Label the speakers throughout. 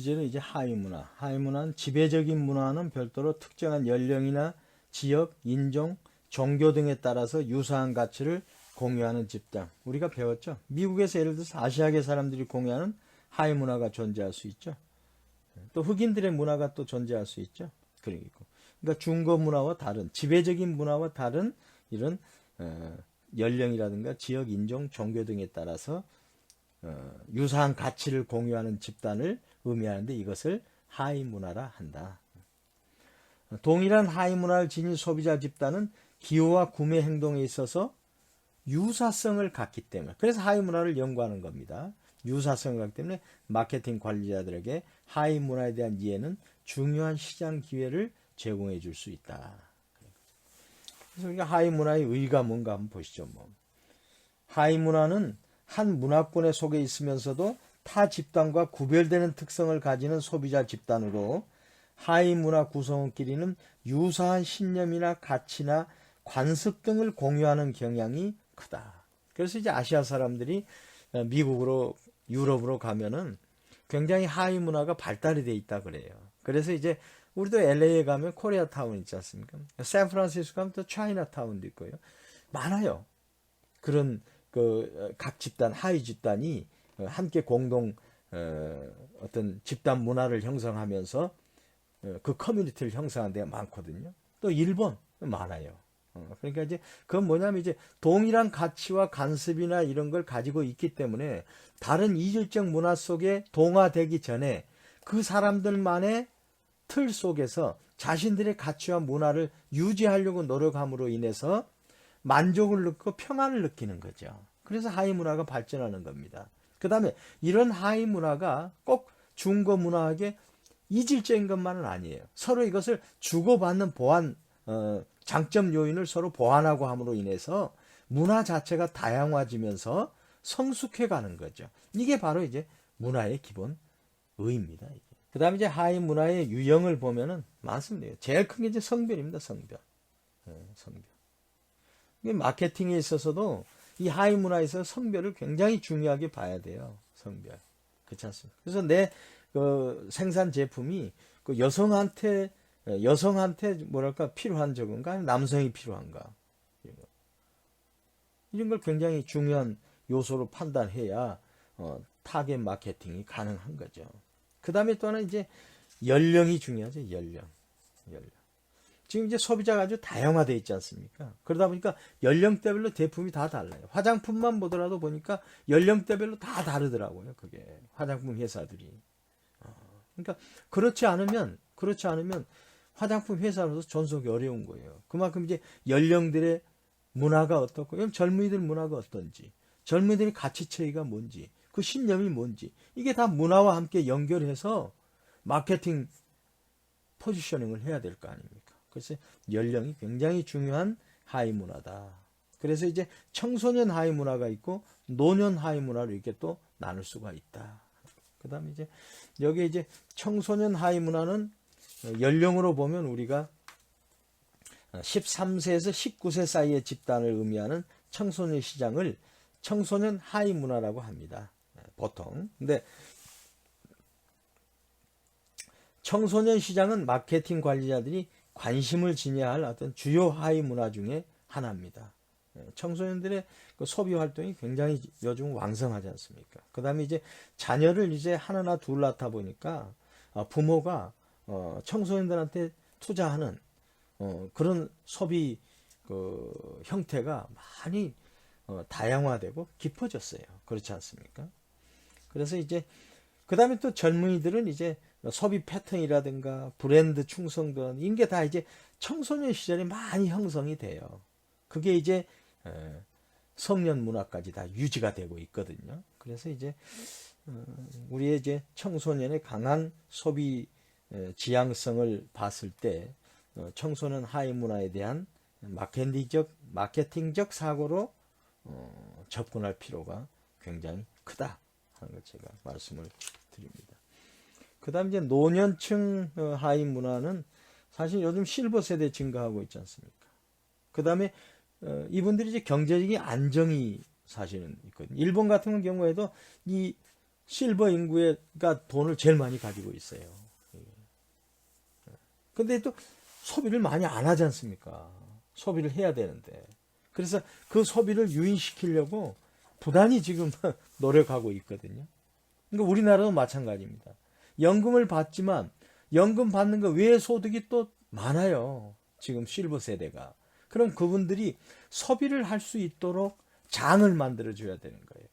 Speaker 1: 이제는 이제 하위 문화. 하위 문화는 지배적인 문화는 별도로 특정한 연령이나 지역, 인종, 종교 등에 따라서 유사한 가치를 공유하는 집단. 우리가 배웠죠. 미국에서 예를 들어서 아시아계 사람들이 공유하는 하위 문화가 존재할 수 있죠. 또 흑인들의 문화가 또 존재할 수 있죠. 그리고 그러니까 중고 문화와 다른 지배적인 문화와 다른 이런 연령이라든가 지역, 인종, 종교 등에 따라서 유사한 가치를 공유하는 집단을 의미하는데 이것을 하위 문화라 한다. 동일한 하위 문화를 지닌 소비자 집단은 기호와 구매 행동에 있어서 유사성을 갖기 때문에 그래서 하위 문화를 연구하는 겁니다. 유사성을 갖기 때문에 마케팅 관리자들에게 하위 문화에 대한 이해는 중요한 시장 기회를 제공해 줄 수 있다. 그래서 우리가 하위 문화의 의의가 뭔가 한번 보시죠. 하위 문화는 한 문화권에 속해 있으면서도 타 집단과 구별되는 특성을 가지는 소비자 집단으로 하위 문화 구성원끼리는 유사한 신념이나 가치나 관습 등을 공유하는 경향이 크다. 그래서 이제 아시아 사람들이 미국으로 유럽으로 가면은 굉장히 하위 문화가 발달이 돼 있다 그래요. 그래서 이제 우리도 LA에 가면 코리아타운 있지 않습니까? 샌프란시스코 가면 또 차이나타운도 있고요. 많아요. 그런 각 집단, 하위 집단이 함께 공동 어떤 집단 문화를 형성하면서 그 커뮤니티를 형성하는 데가 많거든요. 또 일본 많아요. 그러니까 이제 그건 뭐냐면 이제 동일한 가치와 관습이나 이런 걸 가지고 있기 때문에 다른 이질적 문화 속에 동화되기 전에 그 사람들만의 틀 속에서 자신들의 가치와 문화를 유지하려고 노력함으로 인해서 만족을 느끼고 평안을 느끼는 거죠. 그래서 하위 문화가 발전하는 겁니다. 그 다음에 이런 하위 문화가 꼭 중고 문화에게 이질적인 것만은 아니에요. 서로 이것을 주고받는 보완, 장점 요인을 서로 보완하고 함으로 인해서 문화 자체가 다양화지면서 성숙해 가는 거죠. 이게 바로 이제 문화의 기본 의입니다. 그 다음에 이제 하위 문화의 유형을 보면은 많습니다. 제일 큰 게 이제 성별입니다. 성별. 성별. 이게 마케팅에 있어서도 이 하위 문화에서 성별을 굉장히 중요하게 봐야 돼요. 성별. 그렇지 않습니까? 그래서 내 생산 제품이 그 여성한테 뭐랄까 필요한 적인가 남성이 필요한가 이런 걸 굉장히 중요한 요소로 판단해야 타겟 마케팅이 가능한 거죠. 그 다음에 또 하나 이제 연령이 중요하죠. 연령. 지금 이제 소비자가 아주 다양화되어 있지 않습니까? 그러다 보니까 연령대별로 제품이 다 달라요. 화장품만 보더라도 보니까 연령대별로 다 다르더라고요. 그게 화장품 회사들이. 그러니까 그렇지 않으면 화장품 회사로서 존속이 어려운 거예요. 그만큼 이제 연령들의 문화가 어떻고, 젊은이들 문화가 어떤지, 젊은이들의 가치체계가 뭔지, 그 신념이 뭔지, 이게 다 문화와 함께 연결해서 마케팅 포지셔닝을 해야 될 거 아닙니까? 그래서 연령이 굉장히 중요한 하위 문화다. 그래서 이제 청소년 하위 문화가 있고 노년 하위 문화로 이렇게 또 나눌 수가 있다. 그 다음에 이제 여기 이제 청소년 하위 문화는 연령으로 보면 우리가 13세에서 19세 사이의 집단을 의미하는 청소년 시장을 청소년 하위 문화라고 합니다. 보통. 근데 청소년 시장은 마케팅 관리자들이 관심을 지녀야 할 어떤 주요 하위 문화 중에 하나입니다. 청소년들의 그 소비 활동이 굉장히 요즘 왕성하지 않습니까? 그 다음에 이제 자녀를 이제 하나나 둘 낳다 보니까 부모가 청소년들한테 투자하는 그런 소비 그 형태가 많이 다양화되고 깊어졌어요. 그렇지 않습니까? 그래서 이제 그 다음에 또 젊은이들은 이제 소비 패턴이라든가 브랜드 충성도 이런 게 다 이제 청소년 시절에 많이 형성이 돼요. 그게 이제 성년 문화까지 다 유지가 되고 있거든요. 그래서 이제 우리의 이제 청소년의 강한 소비 지향성을 봤을 때 청소년 하위 문화에 대한 마케팅적 사고로 접근할 필요가 굉장히 크다 하는 걸 제가 말씀을 드립니다. 그 다음 이제 노년층 하위 문화는 사실 요즘 실버 세대 증가하고 있지 않습니까? 그 다음에 이분들이 이제 경제적인 안정이 사실은 있거든요. 일본 같은 경우에도 이 실버 인구가 돈을 제일 많이 가지고 있어요. 근데 또 소비를 많이 안 하지 않습니까? 소비를 해야 되는데. 그래서 그 소비를 유인시키려고 부단히 지금 노력하고 있거든요. 그러니까 우리나라도 마찬가지입니다. 연금을 받지만 연금 받는 거 외에 소득이 또 많아요. 지금 실버 세대가. 그럼 그분들이 소비를 할 수 있도록 장을 만들어줘야 되는 거예요.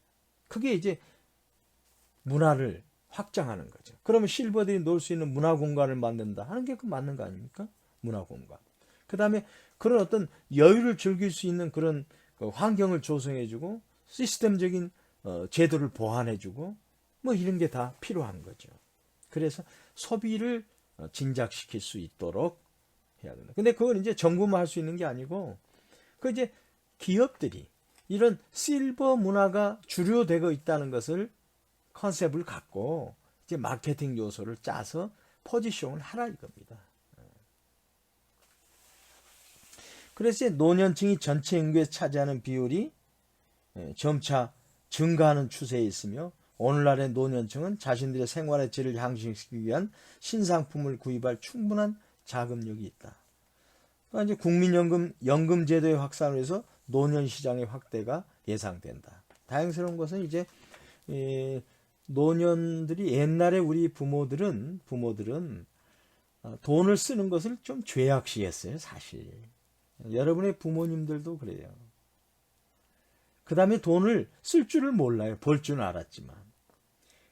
Speaker 1: 그게 이제 문화를 확장하는 거죠. 그러면 실버들이 놀 수 있는 문화 공간을 만든다 하는 게 그 맞는 거 아닙니까? 문화 공간. 그 다음에 그런 어떤 여유를 즐길 수 있는 그런 환경을 조성해주고 시스템적인 제도를 보완해주고 뭐 이런 게 다 필요한 거죠. 그래서 소비를 진작시킬 수 있도록 해야 된다. 근데 그건 이제 정부만 할 수 있는 게 아니고 그 이제 기업들이 이런 실버 문화가 주류되고 있다는 것을 컨셉을 갖고 이제 마케팅 요소를 짜서 포지션을 하라 이겁니다. 그래서 노년층이 전체 인구에 차지하는 비율이 점차 증가하는 추세에 있으며 오늘날의 노년층은 자신들의 생활의 질을 향상시키기 위한 신상품을 구입할 충분한 자금력이 있다. 그러니까 이제 국민연금 연금 제도의 확산을 위해서 노년 시장의 확대가 예상된다. 다행스러운 것은 이제 노년들이 옛날에 우리 부모들은 돈을 쓰는 것을 좀 죄악시했어요, 사실. 여러분의 부모님들도 그래요. 그 다음에 돈을 쓸 줄을 몰라요. 벌 줄은 알았지만.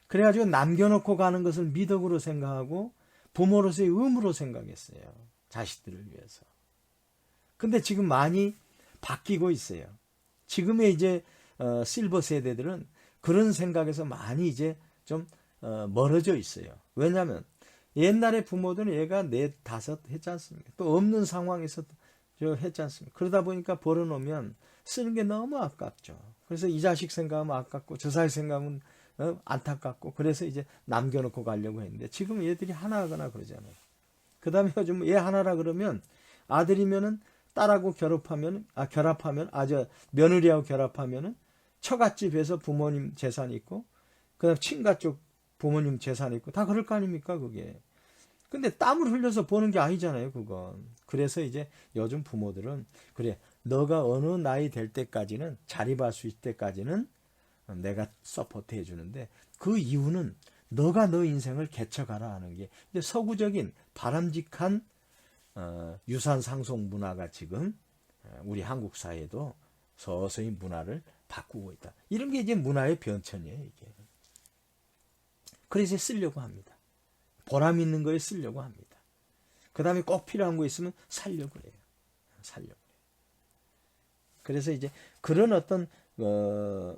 Speaker 1: 그래가지고 남겨놓고 가는 것을 미덕으로 생각하고 부모로서의 의무로 생각했어요. 자식들을 위해서. 근데 지금 많이 바뀌고 있어요. 지금의 이제 실버 세대들은 그런 생각에서 많이 이제 좀 멀어져 있어요. 왜냐하면 옛날에 부모들은 얘가 넷, 다섯 했지 않습니까? 또 없는 상황에서 했지 않습니까? 그러다 보니까 벌어놓으면 쓰는 게 너무 아깝죠. 그래서 이 자식 생각하면 아깝고 저 자식 생각하면 안타깝고 그래서 이제 남겨놓고 가려고 했는데 지금 얘들이 하나 하거나 그러잖아요. 그 다음에 요즘 얘 하나라 그러면 아들이면은 딸하고 결합하면 며느리하고 결합하면은 처갓집에서 부모님 재산이 있고 그다음 친가 쪽 부모님 재산이 있고 다 그럴 거 아닙니까 그게. 근데 땀을 흘려서 버는 게 아니잖아요 그건. 그래서 이제 요즘 부모들은 그래 너가 어느 나이 될 때까지는 자립할 수 있을 때까지는 내가 서포트 해주는데 그 이유는 너가 너 인생을 개척하라 하는 게 이제 서구적인 바람직한 유산 상속 문화가 지금 우리 한국 사회도 서서히 문화를 바꾸고 있다. 이런 게 이제 문화의 변천이에요 이게. 그래서 쓰려고 합니다. 보람 있는 거에 쓰려고 합니다. 그 다음에 꼭 필요한 거 있으면 살려고 그래요. 살려고 그래요. 그래서 이제 그런 어떤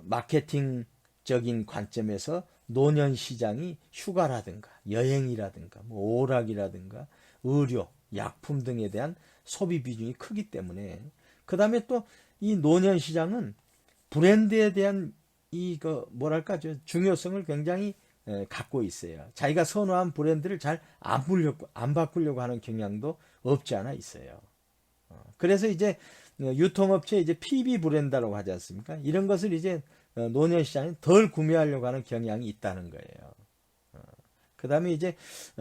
Speaker 1: 마케팅적인 관점에서 노년 시장이 휴가라든가 여행이라든가 뭐 오락이라든가 의료, 약품 등에 대한 소비 비중이 크기 때문에 그 다음에 또 이 노년 시장은 브랜드에 대한 뭐랄까 중요성을 굉장히 갖고 있어요. 자기가 선호한 브랜드를 잘 안 바꾸려고 하는 경향도 없지 않아 있어요. 그래서 이제 유통업체 이제 PB 브랜드라고 하지 않습니까? 이런 것을 이제 노년 시장에 덜 구매하려고 하는 경향이 있다는 거예요. 그 다음에 이제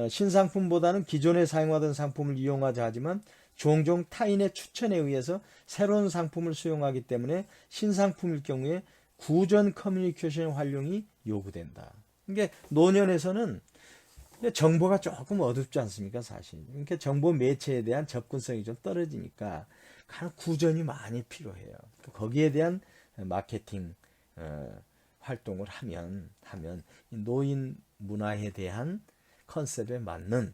Speaker 1: 신상품보다는 기존에 사용하던 상품을 이용하자 하지만 종종 타인의 추천에 의해서 새로운 상품을 수용하기 때문에 신상품일 경우에 구전 커뮤니케이션 활용이 요구된다. 그러니까 노년에서는 정보가 조금 어둡지 않습니까 사실. 그러니까 정보 매체에 대한 접근성이 좀 떨어지니까 구전이 많이 필요해요. 거기에 대한 마케팅 활동을 하면 노인 문화에 대한 컨셉에 맞는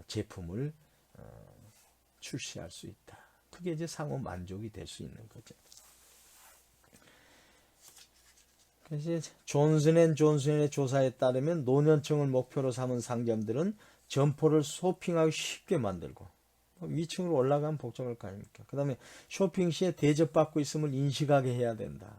Speaker 1: 제품을 출시할 수 있다. 그게 이제 상호 만족이 될 수 있는 거죠. 그래서 존슨앤존슨의 조사에 따르면 노년층을 목표로 삼은 상점들은 점포를 쇼핑하기 쉽게 만들고 위층으로 올라가면 복잡할 거 아닙니까? 그 다음에 쇼핑 시에 대접받고 있음을 인식하게 해야 된다.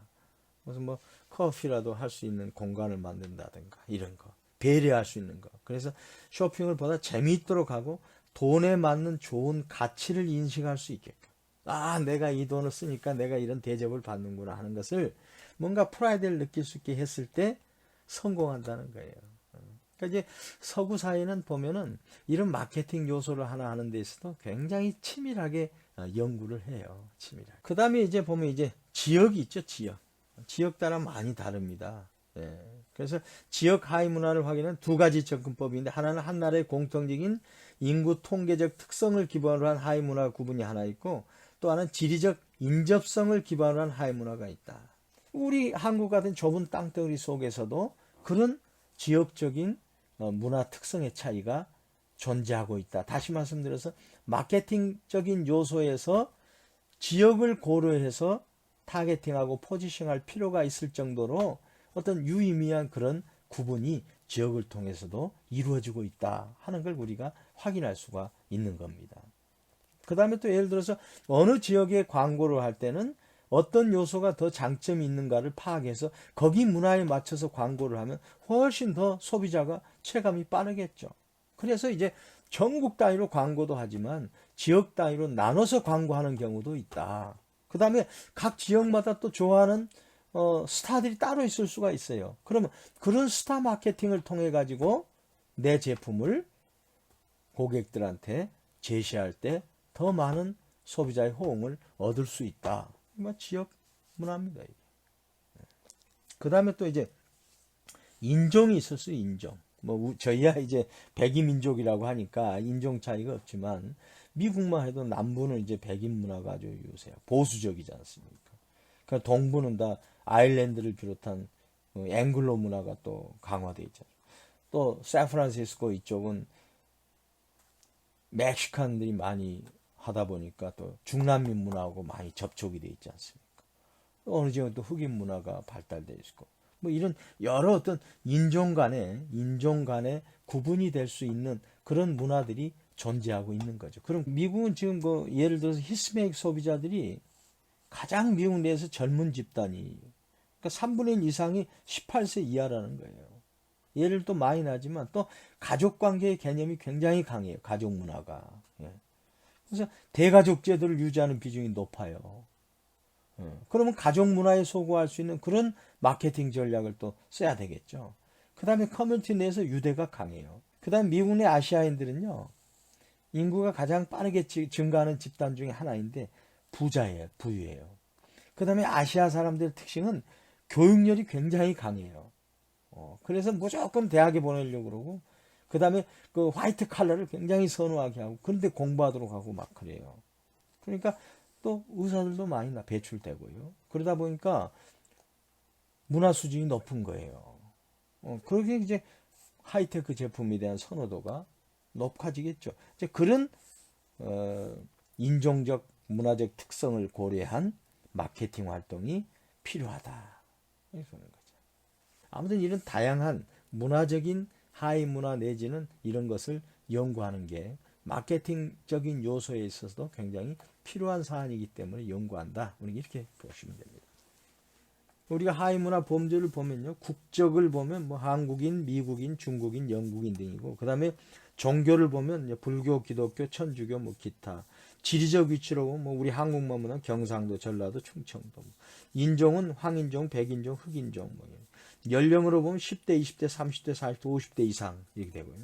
Speaker 1: 무슨 뭐 커피라도 할 수 있는 공간을 만든다든가 이런 거 배려할 수 있는 거. 그래서 쇼핑을 보다 재미있도록 하고 돈에 맞는 좋은 가치를 인식할 수 있게끔. 내가 이 돈을 쓰니까 내가 이런 대접을 받는구나 하는 것을 뭔가 프라이드를 느낄 수 있게 했을 때 성공한다는 거예요. 그러니까 이제 서구 사회는 보면은 이런 마케팅 요소를 하나 하는 데 있어도 굉장히 치밀하게 연구를 해요. 치밀하게. 그 다음에 이제 보면 이제 지역이 있죠, 지역. 지역 따라 많이 다릅니다. 예. 그래서 지역 하위 문화를 확인하는 두 가지 접근법인데, 하나는 한 나라의 공통적인 인구 통계적 특성을 기반으로 한 하위 문화 구분이 하나 있고, 또 하나는 지리적 인접성을 기반으로 한 하위 문화가 있다. 우리 한국 같은 좁은 땅덩어리 속에서도 그런 지역적인 문화 특성의 차이가 존재하고 있다. 다시 말씀드려서 마케팅적인 요소에서 지역을 고려해서 타겟팅하고 포지션할 필요가 있을 정도로 어떤 유의미한 그런 구분이 지역을 통해서도 이루어지고 있다 하는 걸 우리가 확인할 수가 있는 겁니다. 그 다음에 또 예를 들어서 어느 지역에 광고를 할 때는 어떤 요소가 더 장점이 있는가를 파악해서 거기 문화에 맞춰서 광고를 하면 훨씬 더 소비자가 체감이 빠르겠죠. 그래서 이제 전국 단위로 광고도 하지만 지역 단위로 나눠서 광고하는 경우도 있다. 그 다음에 각 지역마다 또 좋아하는 스타들이 따로 있을 수가 있어요. 그러면 그런 스타 마케팅을 통해 가지고 내 제품을 고객들한테 제시할 때 더 많은 소비자의 호응을 얻을 수 있다. 지역 문화입니다. 그 다음에 또 이제 인종이 있었어요. 인종. 저희야 이제 백인 민족이라고 하니까 인종 차이가 없지만 미국만 해도 남부는 이제 백인 문화가 아주 요새 보수적이지 않습니까? 그러니까 동부는 다 아일랜드를 비롯한 앵글로 문화가 또 강화되어 있잖아요. 또 샌프란시스코 이쪽은 멕시칸들이 많이 하다 보니까 또 중남미 문화하고 많이 접촉이 되어 있지 않습니까? 어느 지역은 또 흑인 문화가 발달되어 있고 이런 여러 어떤 인종 간의 구분이 될 수 있는 그런 문화들이 존재하고 있는 거죠. 그럼 미국은 지금 예를 들어서 히스패닉 소비자들이 가장 미국 내에서 젊은 집단이, 그러니까 3분의 1 이상이 18세 이하라는 거예요. 예를 또 많이 나지만 또 가족 관계의 개념이 굉장히 강해요. 가족 문화가. 그래서 대가족 제도를 유지하는 비중이 높아요. 그러면 가족 문화에 소구할 수 있는 그런 마케팅 전략을 또 써야 되겠죠. 그 다음에 커뮤니티 내에서 유대가 강해요. 그 다음에 미국 내 아시아인들은요, 인구가 가장 빠르게 증가하는 집단 중에 하나인데 부자예요. 부유해요. 그 다음에 아시아 사람들의 특징은 교육열이 굉장히 강해요. 그래서 무조건 대학에 보내려고 그러고, 그 다음에 그 화이트 칼라를 굉장히 선호하게 하고, 그런데 공부하도록 하고 막 그래요. 그러니까 또 의사들도 많이 배출되고요. 그러다 보니까 문화 수준이 높은 거예요. 그렇게 이제 하이테크 제품에 대한 선호도가 높아지겠죠. 이제 그런 인종적 문화적 특성을 고려한 마케팅 활동이 필요하다. 이렇게 보는 거죠. 아무튼 이런 다양한 문화적인 하위 문화 내지는 이런 것을 연구하는 게 마케팅적인 요소에 있어서도 굉장히 필요한 사안이기 때문에 연구한다. 우리 이렇게 보시면 됩니다. 우리가 하위 문화 범주를 보면요, 국적을 보면 한국인, 미국인, 중국인, 영국인 등이고, 그 다음에 종교를 보면 불교, 기독교, 천주교, 기타. 지리적 위치로 보면 우리 한국만 보면 경상도, 전라도, 충청도. 인종은 황인종, 백인종, 흑인종. 연령으로 보면 10대, 20대, 30대, 40대, 50대 이상 이렇게 되고요.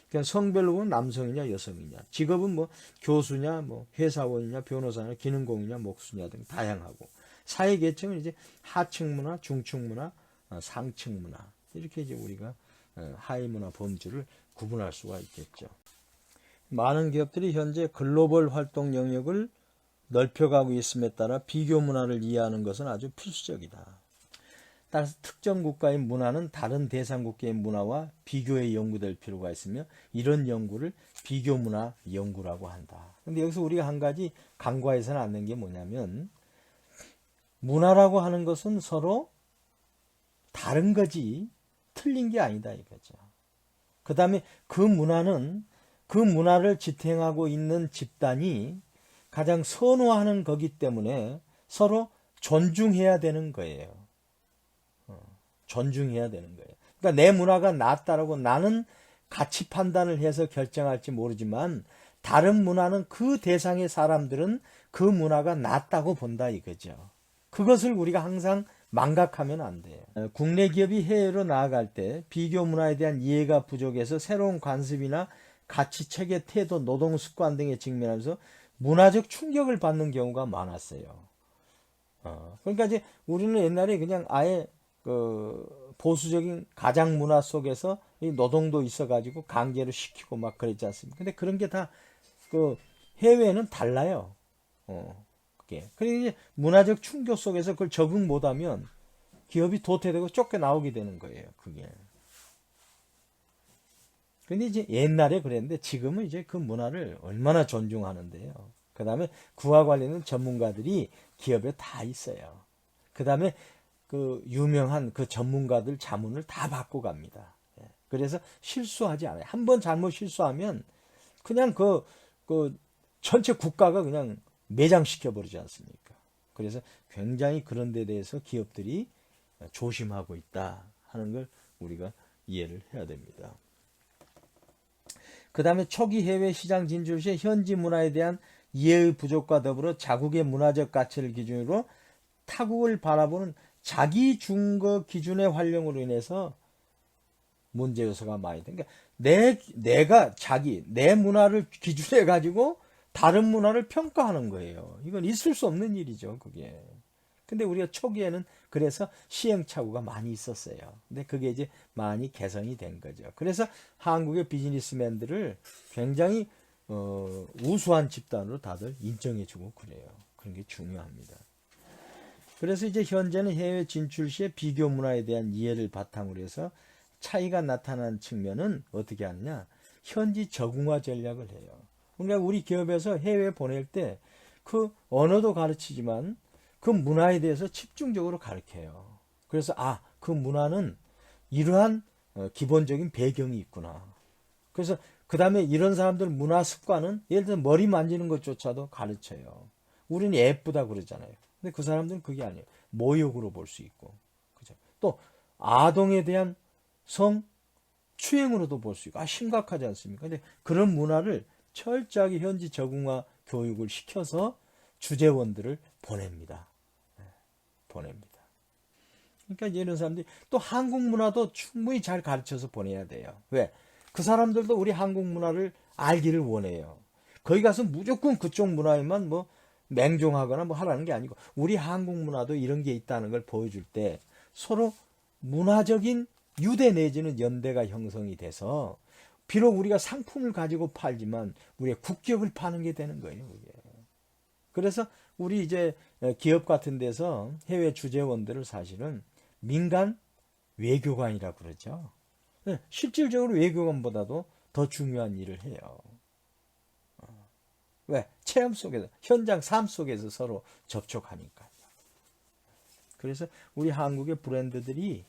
Speaker 1: 그러니까 성별로 보면 남성이냐 여성이냐, 직업은 교수냐, 회사원이냐, 변호사냐, 기능공이냐, 목수냐 등 다양하고, 사회 계층은 이제 하층 문화, 중층 문화, 상층 문화, 이렇게 이제 우리가 하위 문화 범주를 구분할 수가 있겠죠. 많은 기업들이 현재 글로벌 활동 영역을 넓혀가고 있음에 따라 비교 문화를 이해하는 것은 아주 필수적이다. 따라서 특정 국가의 문화는 다른 대상 국가의 문화와 비교해 연구될 필요가 있으며, 이런 연구를 비교 문화 연구라고 한다. 근데 여기서 우리가 한 가지 간과해서는 안 되는 게 뭐냐면, 문화라고 하는 것은 서로 다른 거지 틀린 게 아니다 이거죠. 그 다음에 그 문화는 그 문화를 지탱하고 있는 집단이 가장 선호하는 거기 때문에 서로 존중해야 되는 거예요. 존중해야 되는 거예요. 그러니까 내 문화가 낫다라고 나는 가치 판단을 해서 결정할지 모르지만, 다른 문화는 그 대상의 사람들은 그 문화가 낫다고 본다 이거죠. 그것을 우리가 항상 망각하면 안 돼요. 국내 기업이 해외로 나아갈 때 비교 문화에 대한 이해가 부족해서 새로운 관습이나 가치 체계, 태도, 노동 습관 등에 직면하면서 문화적 충격을 받는 경우가 많았어요. 그러니까 이제 우리는 옛날에 그냥 아예 그 보수적인 가장 문화 속에서 이 노동도 있어가지고 강제로 시키고 막 그랬지 않습니까? 근데 그런 게 다 그 해외는 달라요. 그게. 그리고 이제 문화적 충격 속에서 그걸 적응 못하면 기업이 도태되고 쫓겨나오게 되는 거예요. 그게. 근데 이제 옛날에 그랬는데 지금은 이제 그 문화를 얼마나 존중하는데요. 그 다음에 그와 관련된 전문가들이 기업에 다 있어요. 그 다음에 그 유명한 그 전문가들 자문을 다 받고 갑니다. 그래서 실수하지 않아요. 한 번 잘못 실수하면 그냥 그 전체 국가가 그냥 매장시켜 버리지 않습니까? 그래서 굉장히 그런 데 대해서 기업들이 조심하고 있다 하는 걸 우리가 이해를 해야 됩니다. 그 다음에 초기 해외 시장 진출 시 현지 문화에 대한 이해의 부족과 더불어 자국의 문화적 가치를 기준으로 타국을 바라보는 자기 중거 기준의 활용으로 인해서 문제 요소가 많이 돼. 그러니까 내 문화를 기준해 가지고 다른 문화를 평가하는 거예요. 이건 있을 수 없는 일이죠, 그게. 근데 우리가 초기에는 그래서 시행착오가 많이 있었어요. 근데 그게 이제 많이 개선이 된 거죠. 그래서 한국의 비즈니스맨들을 굉장히 우수한 집단으로 다들 인정해주고 그래요. 그런 게 중요합니다. 그래서 이제 현재는 해외 진출 시에 비교 문화에 대한 이해를 바탕으로 해서 차이가 나타난 측면은 어떻게 하느냐? 현지 적응화 전략을 해요. 그러니까 우리 기업에서 해외 보낼 때 그 언어도 가르치지만 그 문화에 대해서 집중적으로 가르쳐요. 그래서 그 문화는 이러한 기본적인 배경이 있구나. 그래서 그 다음에 이런 사람들 문화 습관은 예를 들어 머리 만지는 것조차도 가르쳐요. 우리는 예쁘다 그러잖아요. 근데 그 사람들은 그게 아니에요. 모욕으로 볼 수 있고, 그죠? 또 아동에 대한 성 추행으로도 볼 수 있고, 심각하지 않습니까? 근데 그런 문화를 철저하게 현지 적응화 교육을 시켜서 주재원들을 보냅니다. 보냅니다. 그러니까 이런 사람들이 또 한국 문화도 충분히 잘 가르쳐서 보내야 돼요. 왜? 그 사람들도 우리 한국 문화를 알기를 원해요. 거기 가서 무조건 그쪽 문화에만 뭐 맹종하거나 뭐 하라는 게 아니고 우리 한국 문화도 이런 게 있다는 걸 보여줄 때 서로 문화적인 유대 내지는 연대가 형성이 돼서 비록 우리가 상품을 가지고 팔지만 우리의 국격을 파는 게 되는 거예요. 그게. 그래서 우리 이제 기업 같은 데서 해외 주재원들을 사실은 민간 외교관이라고 그러죠. 실질적으로 외교관보다도 더 중요한 일을 해요. 왜? 체험 속에서, 현장 삶 속에서 서로 접촉하니까요. 그래서 우리 한국의 브랜드들이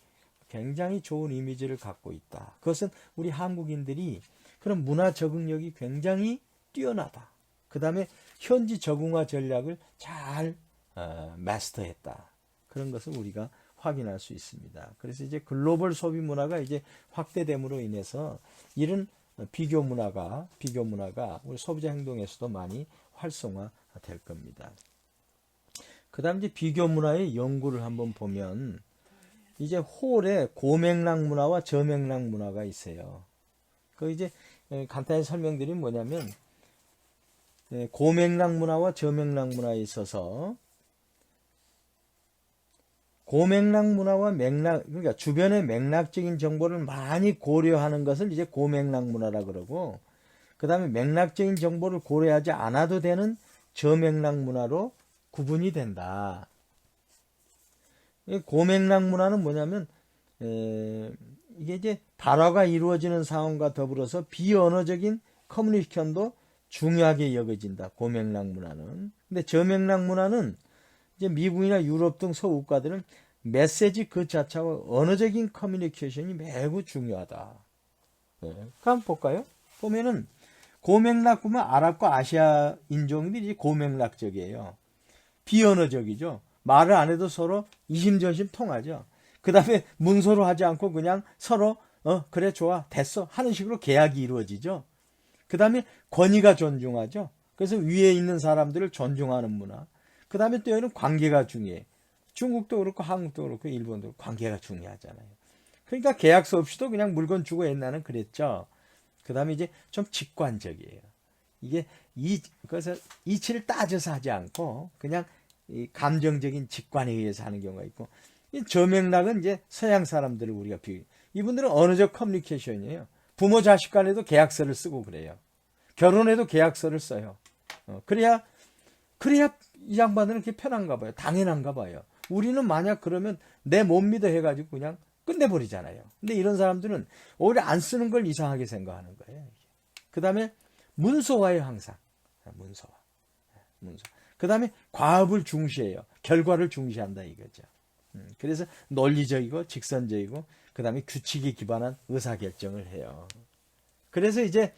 Speaker 1: 굉장히 좋은 이미지를 갖고 있다. 그것은 우리 한국인들이 그런 문화 적응력이 굉장히 뛰어나다. 그 다음에 현지 적응화 전략을 잘 마스터했다. 그런 것을 우리가 확인할 수 있습니다. 그래서 이제 글로벌 소비 문화가 이제 확대됨으로 인해서 이런 비교 문화가 우리 소비자 행동에서도 많이 활성화될 겁니다. 그 다음 이제 비교 문화의 연구를 한번 보면 이제 홀에 고맥락 문화와 저맥락 문화가 있어요. 그 이제 간단히 설명드리면 뭐냐면 고맥락 문화와 저맥락 문화에 있어서 고맥락 문화와 그러니까 주변의 맥락적인 정보를 많이 고려하는 것을 이제 고맥락 문화라 그러고, 그 다음에 맥락적인 정보를 고려하지 않아도 되는 저맥락 문화로 구분이 된다. 고맥락 문화는 뭐냐면 이게 이제 발화가 이루어지는 상황과 더불어서 비언어적인 커뮤니케이션도 중요하게 여겨진다. 고맥락 문화는. 근데 저맥락 문화는 이제 미국이나 유럽 등 서구국가들은 메시지 그 자체와 언어적인 커뮤니케이션이 매우 중요하다. 한번 볼까요? 보면은 고맥락 보면 아랍과 아시아 인종들이 고맥락적이에요. 비언어적이죠. 말을 안 해도 서로 이심전심 통하죠. 그 다음에 문서로 하지 않고 그냥 서로 그래 좋아 됐어 하는 식으로 계약이 이루어지죠. 그 다음에 권위가 존중하죠. 그래서 위에 있는 사람들을 존중하는 문화. 그 다음에 또 여기는 관계가 중요해. 중국도 그렇고 한국도 그렇고 일본도 그렇고 관계가 중요하잖아요. 그러니까 계약서 없이도 그냥 물건 주고 옛날에는 그랬죠. 그 다음에 이제 좀 직관적이에요. 이게 그래서 이치를 따져서 하지 않고 그냥 이 감정적인 직관에 의해서 하는 경우가 있고, 이 저맥락은 이제 서양 사람들을 우리가 이분들은 언어적 커뮤니케이션이에요. 부모 자식 간에도 계약서를 쓰고 그래요. 결혼해도 계약서를 써요. 그래야 이 양반들은 그게 편한가 봐요. 당연한가 봐요. 우리는 만약 그러면 내 못 믿어 해가지고 그냥 끝내버리잖아요. 근데 이런 사람들은 오히려 안 쓰는 걸 이상하게 생각하는 거예요. 그 다음에 문서화예요, 항상. 문서화. 그 다음에 과업을 중시해요. 결과를 중시한다 이거죠. 그래서 논리적이고 직선적이고 그 다음에 규칙에 기반한 의사결정을 해요. 그래서 이제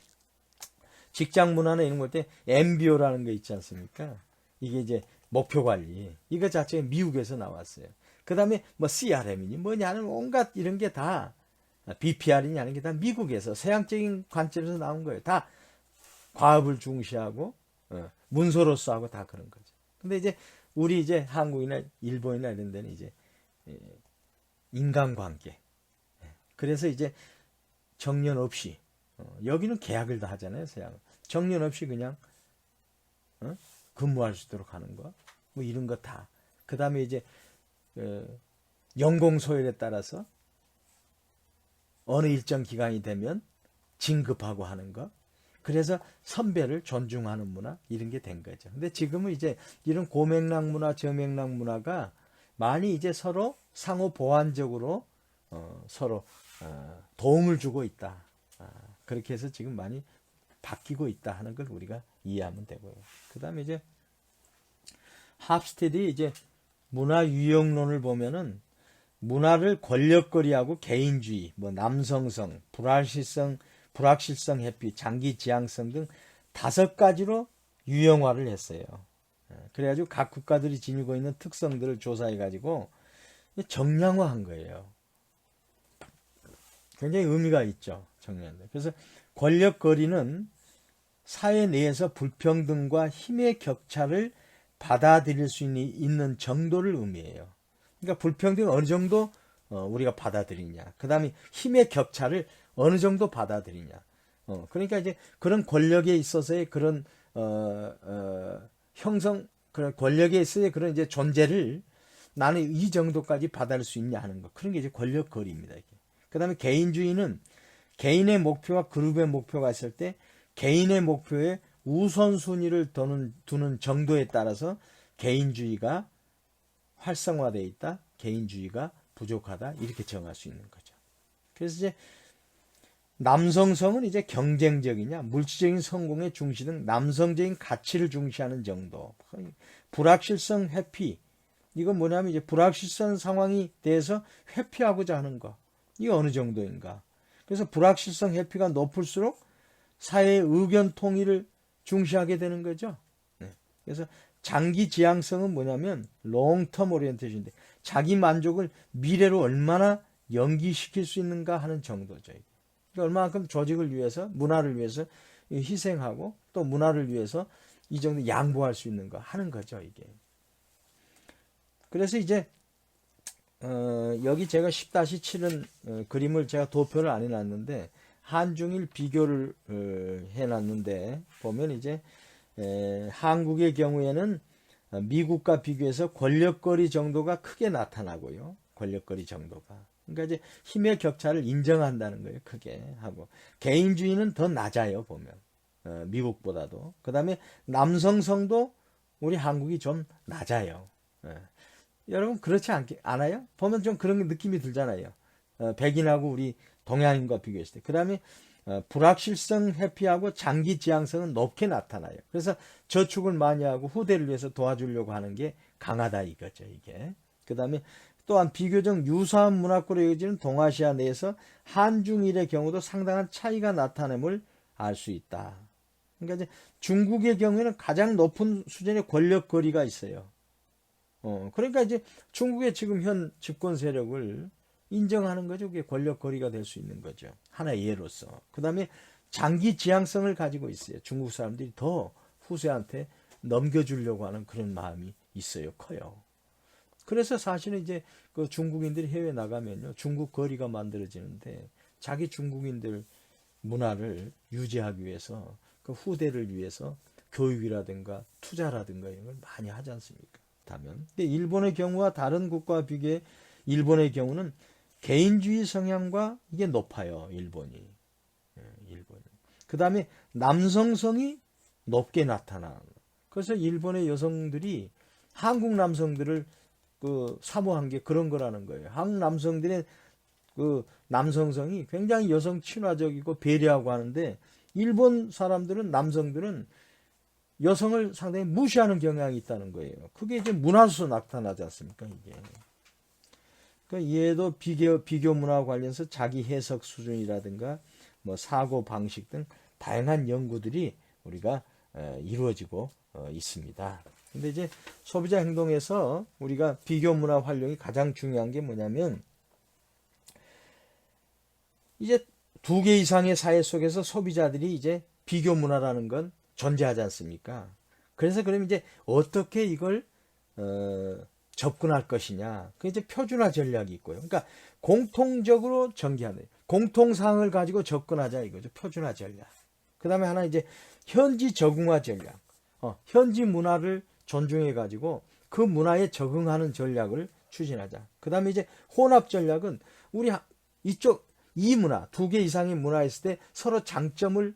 Speaker 1: 직장 문화나 이런 걸 때 MBO라는 거 있지 않습니까? 이게 이제 목표 관리. 이거 자체가 미국에서 나왔어요. 그 다음에 뭐 CRM이니 뭐냐는 온갖 이런 게 다 BPR이니 하는 게 다 미국에서 서양적인 관점에서 나온 거예요. 다 과업을 중시하고 문서로서 하고 다 그런 거죠. 근데 이제 우리 이제 한국이나 일본이나 이런 데는 이제 인간관계. 그래서 이제 정년 없이 여기는 계약을 다 하잖아요. 서양은. 정년 없이 그냥 근무할 수 있도록 하는 거. 뭐 이런 거 다. 그 다음에 이제 연공 소율에 따라서 어느 일정 기간이 되면 진급하고 하는 거. 그래서 선배를 존중하는 문화 이런 게 된 거죠. 근데 지금은 이제 이런 고맥락 문화, 저맥락 문화가 많이 이제 서로 상호 보완적으로 서로 도움을 주고 있다. 그렇게 해서 지금 많이 바뀌고 있다 하는 걸 우리가 이해하면 되고요. 그 다음에 이제 합스테디 이제 문화 유형론을 보면은 문화를 권력거리하고 개인주의, 뭐 남성성, 불확실성 회피, 장기 지향성 등 5가지로 유형화를 했어요. 그래가지고 각 국가들이 지니고 있는 특성들을 조사해가지고 정량화한 거예요. 굉장히 의미가 있죠. 정량화. 그래서 권력거리는 사회 내에서 불평등과 힘의 격차를 받아들일 수 있는 정도를 의미해요. 그러니까 불평등을 어느 정도 우리가 받아들이냐. 그 다음에 힘의 격차를 어느 정도 받아들이냐. 그러니까 이제 그런 권력에 있어서의 그런 그런 권력에 있어서의 그런 이제 존재를 나는 이 정도까지 받아들일 수 있냐 하는 거. 그런 게 이제 권력거리입니다. 그 다음에 개인주의는 개인의 목표와 그룹의 목표가 있을 때 개인의 목표에 우선순위를 두는 정도에 따라서 개인주의가 활성화되어 있다, 개인주의가 부족하다 이렇게 정할 수 있는 거죠. 그래서 이제 남성성은 이제 경쟁적이냐, 물질적인 성공에 중시 등 남성적인 가치를 중시하는 정도. 불확실성 회피. 이건 뭐냐면 이제 불확실성 상황이 대해서 회피하고자 하는 거. 이게 어느 정도인가. 그래서 불확실성 회피가 높을수록 사회의 의견 통일을 중시하게 되는 거죠. 그래서 장기 지향성은 뭐냐면 롱텀 오리엔테이션인데 자기 만족을 미래로 얼마나 연기시킬 수 있는가 하는 정도죠. 그러니까 얼마만큼 조직을 위해서, 문화를 위해서 희생하고 또 문화를 위해서 이 정도 양보할 수 있는가 하는 거죠. 이게. 그래서 이제 여기 제가 10-7은 그림을 제가 도표를 안 해놨는데 한중일 비교를 해놨는데 보면 이제 한국의 경우에는 미국과 비교해서 권력거리 정도가 크게 나타나고요. 권력거리 정도가. 그러니까 이제 힘의 격차를 인정한다는 거예요. 크게 하고. 개인주의는 더 낮아요. 보면. 미국보다도. 그 다음에 남성성도 우리 한국이 좀 낮아요. 여러분 그렇지 않아요? 보면 좀 그런 느낌이 들잖아요. 백인하고 우리 동양인과 비교했을 때. 그 다음에 불확실성 회피하고 장기 지향성은 높게 나타나요. 그래서 저축을 많이 하고 후대를 위해서 도와주려고 하는 게 강하다 이거죠. 이게. 그 다음에 또한 비교적 유사한 문화권으로 이어지는 동아시아 내에서 한중일의 경우도 상당한 차이가 나타남을 알 수 있다. 그러니까 이제 중국의 경우에는 가장 높은 수준의 권력거리가 있어요. 그러니까 이제 중국의 지금 현 집권 세력을 인정하는 거죠. 그게 권력거리가 될 수 있는 거죠. 하나의 예로서. 그 다음에 장기 지향성을 가지고 있어요. 중국 사람들이 더 후세한테 넘겨주려고 하는 그런 마음이 있어요. 커요. 그래서 사실은 이제 그 중국인들이 해외 나가면요, 중국 거리가 만들어지는데 자기 중국인들 문화를 유지하기 위해서 그 후대를 위해서 교육이라든가 투자라든가 이런 걸 많이 하지 않습니까? 다면. 근데 일본의 경우와 다른 국가와 비교해 일본의 경우는 개인주의 성향과 이게 높아요. 일본이. 일본이. 그 다음에 남성성이 높게 나타나. 그래서 일본의 여성들이 한국 남성들을 그 사모한 게 그런 거라는 거예요. 한국 남성들의 그 남성성이 굉장히 여성 친화적이고 배려하고 하는데 일본 사람들은 남성들은 여성을 상당히 무시하는 경향이 있다는 거예요. 그게 이제 문화에서 나타나지 않습니까, 이게. 그러니까 얘도 비교 문화와 관련해서 자기 해석 수준이라든가 뭐 사고 방식 등 다양한 연구들이 우리가 이루어지고 있습니다. 근데 이제 소비자 행동에서 우리가 비교 문화 활용이 가장 중요한 게 뭐냐면 이제 두 개 이상의 사회 속에서 소비자들이 이제 비교 문화라는 건 존재하지 않습니까? 그래서 그럼 이제 어떻게 이걸 접근할 것이냐. 그 이제 표준화 전략이 있고요. 그러니까 공통적으로 전개하는 공통사항을 가지고 접근하자 이거죠. 표준화 전략. 그다음에 하나 이제 현지 적응화 전략. 현지 문화를 존중해 가지고 그 문화에 적응하는 전략을 추진하자. 그다음에 이제 혼합 전략은 우리 이쪽 이 문화 두 개 이상의 문화 있을 때 서로 장점을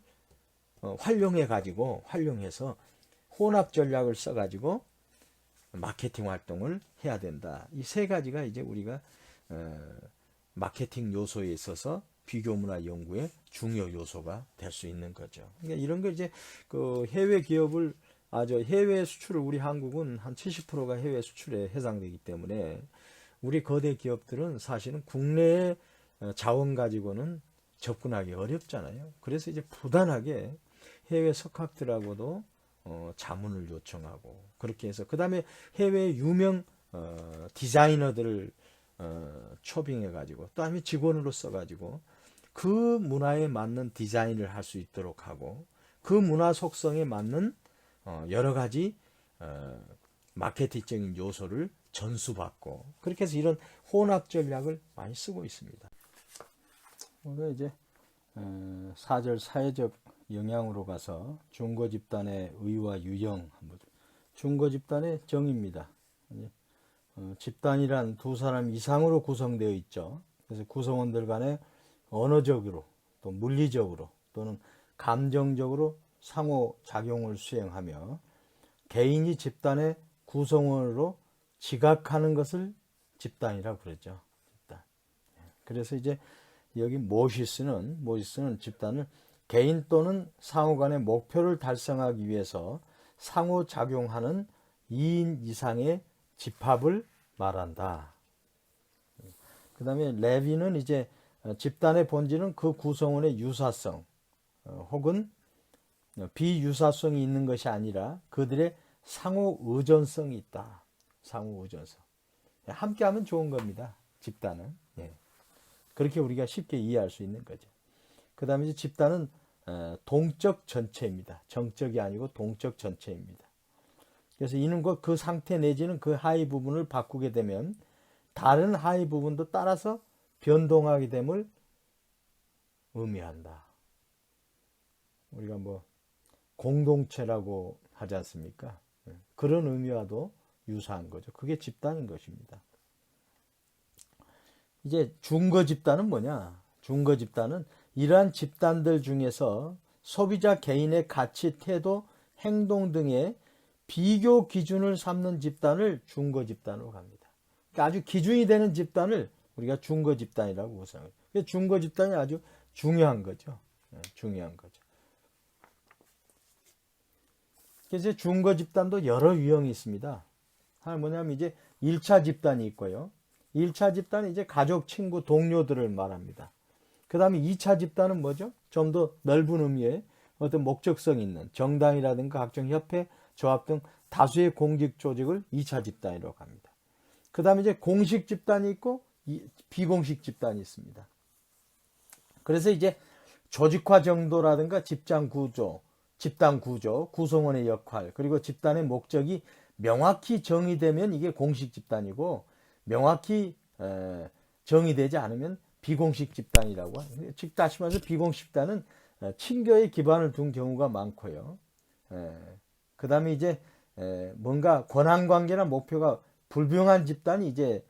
Speaker 1: 활용해서 혼합 전략을 써가지고 마케팅 활동을 해야 된다. 이 세 가지가 이제 우리가 마케팅 요소에 있어서 비교 문화 연구의 중요 요소가 될 수 있는 거죠. 그러니까 이런 걸 이제 그 해외 기업을 해외 수출을 우리 한국은 한 70%가 해외 수출에 해당되기 때문에 우리 거대 기업들은 사실은 국내의 자원 가지고는 접근하기 어렵잖아요. 그래서 이제 부단하게 해외 석학들하고도 자문을 요청하고 그렇게 해서 그 다음에 해외 유명 디자이너들을 초빙해 가지고 또 아니면 직원으로 써 가지고 그 문화에 맞는 디자인을 할 수 있도록 하고 그 문화 속성에 맞는 여러 가지 마케팅적인 요소를 전수받고 그렇게 해서 이런 혼합 전략을 많이 쓰고 있습니다. 오늘 이제 4절 사회적 영향으로 가서 중고 집단의 의와 유형 한번 중고 집단의 정의입니다. 집단이란 두 사람 이상으로 구성되어 있죠. 그래서 구성원들 간에 언어적으로 또 물리적으로 또는 감정적으로 상호작용을 수행하며 개인이 집단의 구성원으로 지각하는 것을 집단이라고 그러죠. 집단. 그래서 이제 여기 모시스는 집단을 개인 또는 상호 간의 목표를 달성하기 위해서 상호작용하는 2인 이상의 집합을 말한다. 그 다음에 레비는 이제 집단의 본질은 그 구성원의 유사성 혹은 비유사성이 있는 것이 아니라 그들의 상호 의존성이 있다. 상호 의존성. 함께하면 좋은 겁니다. 집단은. 그렇게 우리가 쉽게 이해할 수 있는 거죠. 그 다음에 집단은 동적 전체입니다. 정적이 아니고 동적 전체입니다. 그래서 이는 그 상태 내지는 그 하위 부분을 바꾸게 되면 다른 하위 부분도 따라서 변동하게 됨을 의미한다. 우리가 뭐 공동체라고 하지 않습니까? 그런 의미와도 유사한 거죠. 그게 집단인 것입니다. 이제 중거 집단은 뭐냐? 중거 집단은 이러한 집단들 중에서 소비자 개인의 가치, 태도, 행동 등의 비교 기준을 삼는 집단을 중거 집단으로 갑니다. 그러니까 아주 기준이 되는 집단을 우리가 중거 집단이라고 구성해요. 중거 집단이 아주 중요한 거죠. 중요한 거죠. 그래서 중거 집단도 여러 유형이 있습니다. 하나 뭐냐면 이제 1차 집단이 있고요. 1차 집단은 이제 가족, 친구, 동료들을 말합니다. 그 다음에 2차 집단은 뭐죠? 좀 더 넓은 의미의 어떤 목적성 있는 정당이라든가 각종 협회, 조합 등 다수의 공직 조직을 2차 집단이라고 합니다. 그 다음에 이제 공식 집단이 있고 비공식 집단이 있습니다. 그래서 이제 조직화 정도라든가 집단 구조, 구성원의 역할, 그리고 집단의 목적이 명확히 정의되면 이게 공식 집단이고 명확히 정의되지 않으면 비공식 집단이라고. 즉 다시 말해서 비공식 집단은 친교에 기반을 둔 경우가 많고요. 그 다음에 이제 뭔가 권한관계나 목표가 불분명한 집단이 이제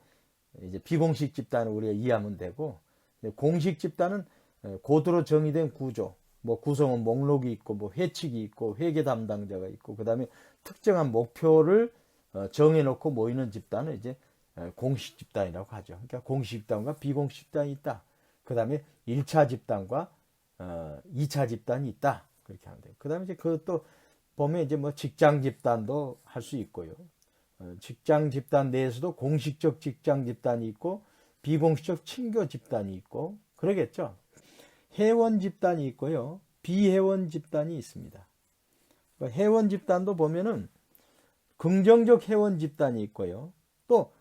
Speaker 1: 비공식 집단을 우리가 이해하면 되고, 공식 집단은 고도로 정의된 구조, 뭐 구성원 목록이 있고, 뭐 회칙이 있고, 회계 담당자가 있고, 그 다음에 특정한 목표를 정해놓고 모이는 집단은 이제 공식 집단이라고 하죠. 그러니까 공식 집단과 비공식 집단이 있다. 그 다음에 1차 집단과 2차 집단이 있다. 그렇게 하면 돼요. 그 다음에 이제 그것도 보면 이제 뭐 직장 집단도 할 수 있고요. 직장 집단 내에서도 공식적 직장 집단이 있고 비공식적 친교 집단이 있고 그러겠죠. 회원 집단이 있고요. 비회원 집단이 있습니다. 회원 집단도 보면은 긍정적 회원 집단이 있고요. 또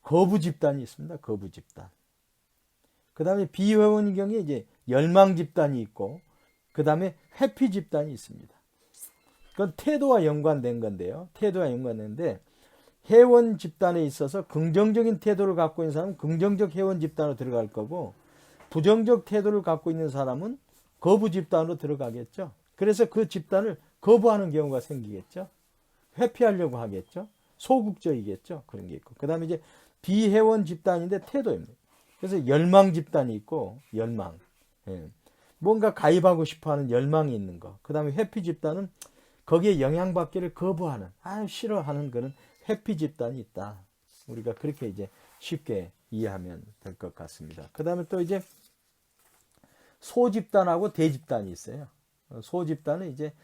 Speaker 1: 거부 집단이 있습니다. 거부 집단. 그 다음에 비회원의 경우에 이제 열망 집단이 있고 그 다음에 회피 집단이 있습니다. 그건 태도와 연관된 건데요. 태도와 연관된데 회원 집단에 있어서 긍정적인 태도를 갖고 있는 사람은 긍정적 회원 집단으로 들어갈 거고 부정적 태도를 갖고 있는 사람은 거부 집단으로 들어가겠죠. 그래서 그 집단을 거부하는 경우가 생기겠죠. 회피하려고 하겠죠. 소극적이겠죠. 그런 게 있고. 그 다음에 이제 비회원 집단인데 태도입니다. 그래서 열망 집단이 있고 열망. 뭔가 가입하고 싶어하는 열망이 있는 거. 그 다음에 회피 집단은 거기에 영향받기를 거부하는, 싫어하는 그런 회피 집단이 있다. 우리가 그렇게 이제 쉽게 이해하면 될 것 같습니다. 그 다음에 또 이제 소집단하고 대집단이 있어요. 소집단은 이제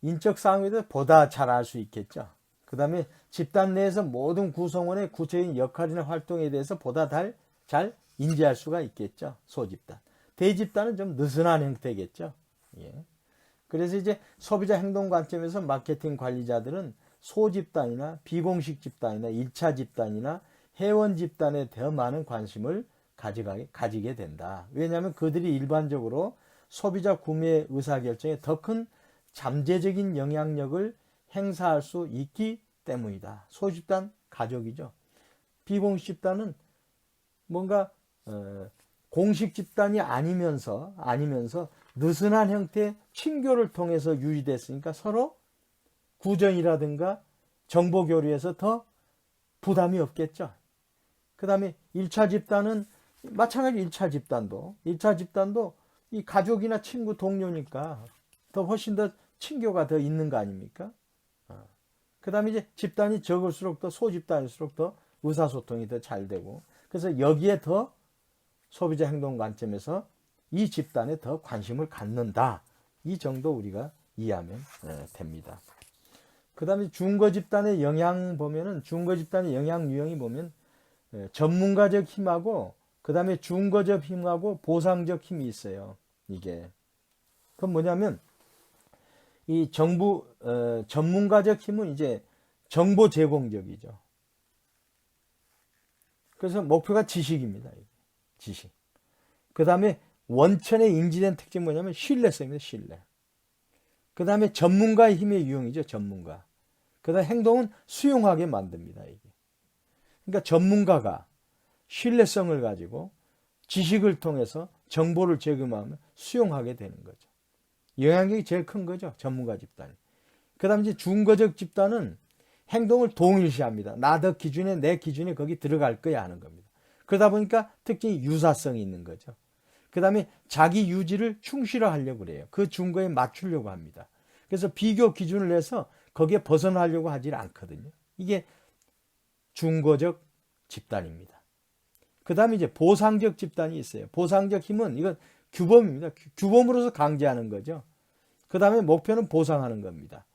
Speaker 1: 인적 상황에 대해서 보다 잘 알 수 있겠죠. 그 다음에 집단 내에서 모든 구성원의 구체적인 역할이나 활동에 대해서 보다 잘 인지할 수가 있겠죠. 소집단. 대집단은 좀 느슨한 형태겠죠. 예. 그래서 이제 소비자 행동 관점에서 마케팅 관리자들은 소집단이나 비공식 집단이나 1차 집단이나 회원 집단에 더 많은 관심을 가지게 된다. 왜냐하면 그들이 일반적으로 소비자 구매 의사결정에 더 큰 잠재적인 영향력을 행사할 수 있기 때문이다. 소집단 가족이죠. 비공식 집단은 뭔가 공식 집단이 아니면서 느슨한 형태의 친교를 통해서 유지됐으니까 서로 구정이라든가 정보 교류에서 더 부담이 없겠죠. 그 다음에 1차 집단은 마찬가지 1차 집단도 이 가족이나 친구 동료니까 더 훨씬 더 친교가 더 있는 거 아닙니까? 그 다음에 이제 집단이 적을수록 더 소집단일수록 더 의사소통이 더 잘 되고 그래서 여기에 더 소비자 행동 관점에서 이 집단에 더 관심을 갖는다. 이 정도 우리가 이해하면 됩니다. 그 다음에 중거 집단의 영향 보면은 중거 집단의 영향 유형이 보면 전문가적 힘하고 그 다음에 중거적 힘하고 보상적 힘이 있어요. 이게 그건 뭐냐면 이 전문가적 힘은 이제 정보 제공적이죠. 그래서 목표가 지식입니다. 지식. 그 다음에 원천에 인지된 특징이 뭐냐면 신뢰성입니다. 신뢰. 그 다음에 전문가의 힘의 유형이죠. 전문가. 그 다음에 행동은 수용하게 만듭니다. 이게. 그러니까 전문가가 신뢰성을 가지고 지식을 통해서 정보를 제공하면 수용하게 되는 거죠. 영향력이 제일 큰 거죠. 전문가 집단이. 그 다음에 이제 중거적 집단은 행동을 동일시합니다. 나더 기준에 내 기준에 거기 들어갈 거야 하는 겁니다. 그러다 보니까 특징이 유사성이 있는 거죠. 그 다음에 자기 유지를 충실화하려고 그래요. 그 중거에 맞추려고 합니다. 그래서 비교 기준을 내서 거기에 벗어나려고 하질 않거든요. 이게 중거적 집단입니다. 그 다음에 이제 보상적 집단이 있어요. 보상적 힘은 이건 규범입니다. 규범으로서 강제하는 거죠. 그 다음에 목표는 보상하는 겁니다.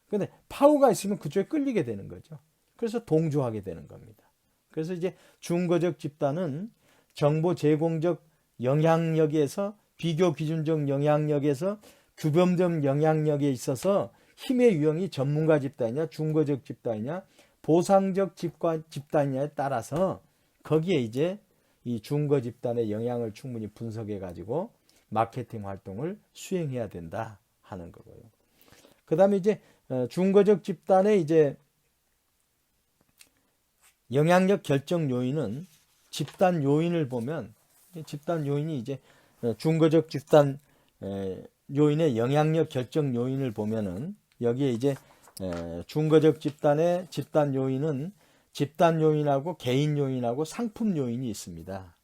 Speaker 1: 근데 파워가 있으면 그쪽에 끌리게 되는 거죠. 그래서 동조하게 되는 겁니다. 그래서 이제 중거적 집단은 정보 제공적 영향력에서 비교 기준적 영향력에서 규범적 영향력에 있어서 힘의 유형이 전문가 집단이냐 중거적 집단이냐 보상적 집단이냐에 따라서 거기에 이제 이 중거 집단의 영향을 충분히 분석해 가지고 마케팅 활동을 수행해야 된다 하는 거고요. 그 다음에 이제 중거적 집단의 이제 영향력 결정 요인은 집단 요인을 보면 집단 요인이 이제 중거적 집단 요인의 영향력 결정 요인을 보면은 여기에 이제 중거적 집단의 집단 요인은 집단 요인하고 개인 요인하고 상품 요인이 있습니다.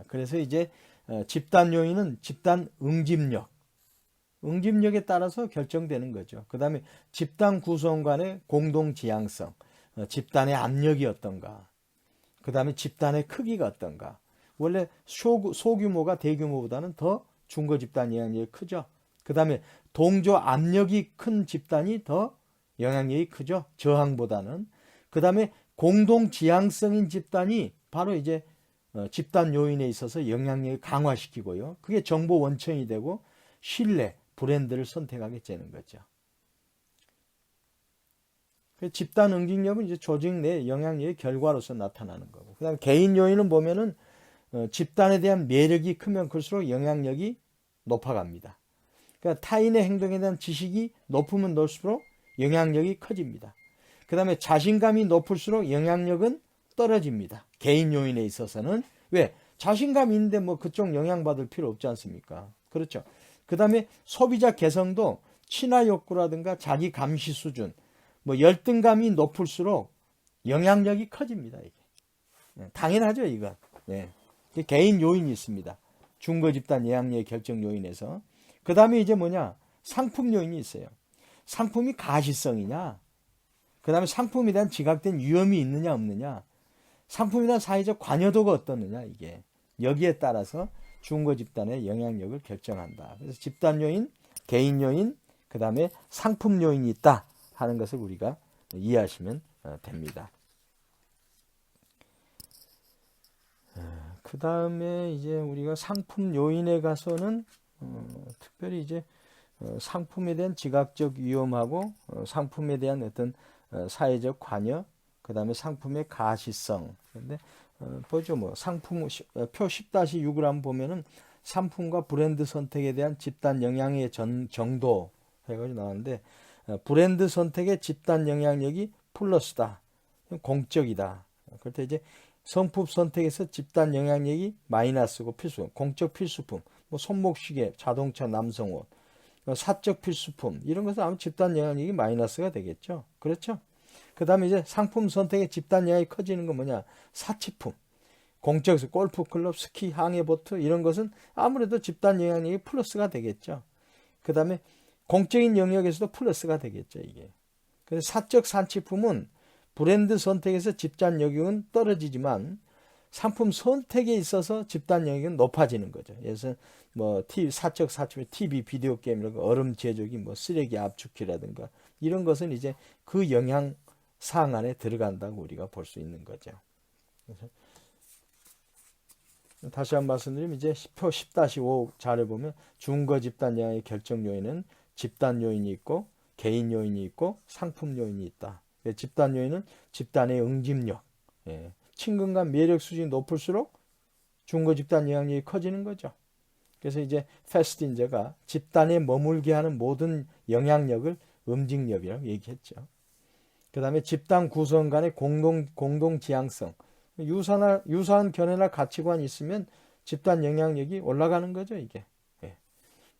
Speaker 1: 그래서 이제 집단 요인은 집단 응집력에 따라서 결정되는 거죠. 그 다음에 집단 구성 간의 공동 지향성, 집단의 압력이 어떤가, 그 다음에 집단의 크기가 어떤가. 원래 소규모가 대규모보다는 더 중거 집단 영향력이 크죠. 그 다음에 동조 압력이 큰 집단이 더 영향력이 크죠. 저항보다는. 그 다음에 공동 지향성인 집단이 바로 이제 집단 요인에 있어서 영향력을 강화시키고요. 그게 정보 원천이 되고 신뢰, 브랜드를 선택하게 되는 거죠. 집단 응집력은 이제 조직 내 영향력의 결과로서 나타나는 거고. 그다음 개인 요인은 보면은 집단에 대한 매력이 크면 클수록 영향력이 높아갑니다. 그러니까 타인의 행동에 대한 지식이 높으면 높을수록 영향력이 커집니다. 그 다음에 자신감이 높을수록 영향력은 떨어집니다. 개인 요인에 있어서는. 왜? 자신감이 있는데 뭐 그쪽 영향받을 필요 없지 않습니까? 그렇죠. 그 다음에 소비자 개성도 친화 욕구라든가 자기 감시 수준, 뭐 열등감이 높을수록 영향력이 커집니다. 이게. 당연하죠, 이거. 네. 개인 요인이 있습니다. 중거 집단 영향력의 결정 요인에서. 그 다음에 이제 뭐냐? 상품 요인이 있어요. 상품이 가시성이냐? 그 다음에 상품에 대한 지각된 위험이 있느냐 없느냐? 상품에 대한 사회적 관여도가 어떻느냐? 이게. 여기에 따라서 중거 집단의 영향력을 결정한다. 그래서 집단 요인, 개인 요인, 그 다음에 상품 요인이 있다 하는 것을 우리가 이해하시면 됩니다. 그 다음에 이제 우리가 상품 요인에 가서는 특별히 이제 상품에 대한 지각적 위험하고 상품에 대한 어떤 사회적 관여, 그 다음에 상품의 가시성. 근데 보죠, 뭐 상품 표 10-6을 한번 보면은 상품과 브랜드 선택에 대한 집단 영향의 정도 해가지고 나왔는데 브랜드 선택의 집단 영향력이 플러스다, 공적이다. 그럴 때 이제 성품 선택에서 집단 영향력이 마이너스고 필수, 공적 필수품, 뭐 손목시계, 자동차, 남성옷, 사적 필수품 이런 것은 아무 집단 영향력이 마이너스가 되겠죠. 그렇죠? 그 다음에 이제 상품 선택의 집단 영향이 커지는 건 뭐냐? 사치품, 공적에서 골프 클럽, 스키, 항해보트 이런 것은 아무래도 집단 영향력이 플러스가 되겠죠. 그 다음에 공적인 영역에서도 플러스가 되겠죠, 이게. 그래서 사적 사치품은 브랜드 선택에서 집단 영역은 떨어지지만 상품 선택에 있어서 집단 영역은 높아지는 거죠. 그래서 뭐 사적 사치품, TV, 비디오 게임 이런 거, 얼음 제조기, 뭐 쓰레기 압축기라든가 이런 것은 이제 그 영향 사항 안에 들어간다고 우리가 볼 수 있는 거죠. 그래서 다시 한번 말씀드리면 이제 표 10-5 자료 보면 중거 집단 영향의 결정 요인은 집단 요인이 있고 개인 요인이 있고 상품 요인이 있다. 집단 요인은 집단의 응집력, 친근감, 매력 수준이 높을수록 중거 집단 영향력이 커지는 거죠. 그래서 이제 페스틴저가 집단에 머물게 하는 모든 영향력을 응집력이라고 얘기했죠. 그 다음에 집단 구성 간의 공동 지향성, 유사한 견해나 가치관이 있으면 집단 영향력이 올라가는 거죠, 이게.